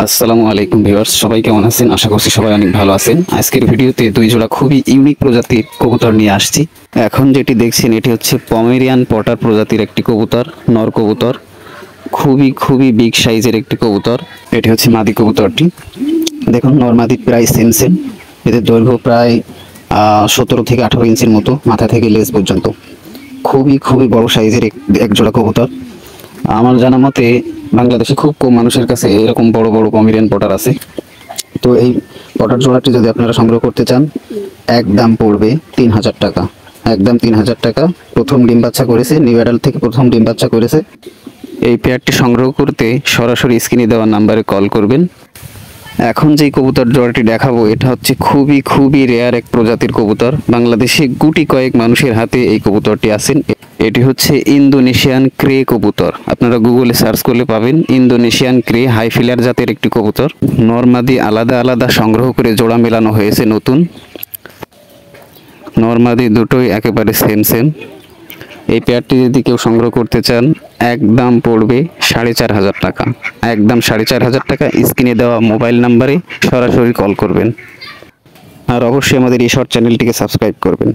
আসসালামু আলাইকুম ভিউয়ার্স, সবাই কেমন আছেন? আশা করছি সবাই অনেক ভালো আছেন। আজকের ভিডিওতে দুই জোড়া খুবই ইউনিক প্রজাতির কবুতর নিয়ে আসছি। এখন যেটি দেখছেন এটি হচ্ছে পমেরিয়ান পটার প্রজাতির একটি কবুতর, নর কবুতর। খুবই বিগ সাইজের একটি কবুতর। এটি হচ্ছে মাদি কবুতরটি। দেখুন নর মাদি প্রায় সেম সেম। এদের দৈর্ঘ্য প্রায় 17 থেকে 18 ইঞ্চির মতো, মাথা থেকে লেজ পর্যন্ত। খুবই বড় সাইজের এক জোড়া কবুতর। আমার জানা মতে বাংলাদেশে খুব কম মানুষের কাছে এরকম বড় বড় পমেরিয়ান পটার আছে। তো এই পটার জোড়াটি যদি আপনারা সংগ্রহ করতে চান, একদম পড়বে 3000 টাকা। একদম 3000 টাকা। প্রথম ডিম বাচ্চা করেছে, নিউ অ্যাডাল্ট থেকে প্রথম ডিম বাচ্চা করেছে। এই পেয়ারটি সংগ্রহ করতে সরাসরি স্ক্রিনে দেওয়া নাম্বারে কল করবেন। এখন যেই কবুতর জোড়াটি দেখাবো এটা হচ্ছে খুবই রেয়ার এক প্রজাতির কবুতর। বাংলাদেশে গুটি কয়েক মানুষের হাতে এই কবুতরটি আছেন। এটি হচ্ছে ইন্দোনেশিয়ান ক্রে কবুতর। আপনারা গুগলে সার্চ করলে পাবেন ইন্দোনেশিয়ান ক্রে হাই ফিলার জাতের একটি কবুতর। নরমাদি আলাদা সংগ্রহ করে জোড়া মেলানো হয়েছে নতুন। নরমাদি দুটোই একেবারে সেম। এই পেয়ারটি যদি কেউ সংগ্রহ করতে চান, একদম পড়বে 4500 টাকা। একদম 4500 টাকা। স্ক্রিনে দেওয়া মোবাইল নাম্বারে সরাসরি কল করবেন। আর অবশ্যই আমাদের এই শর্ট চ্যানেলটিকে সাবস্ক্রাইব করবেন।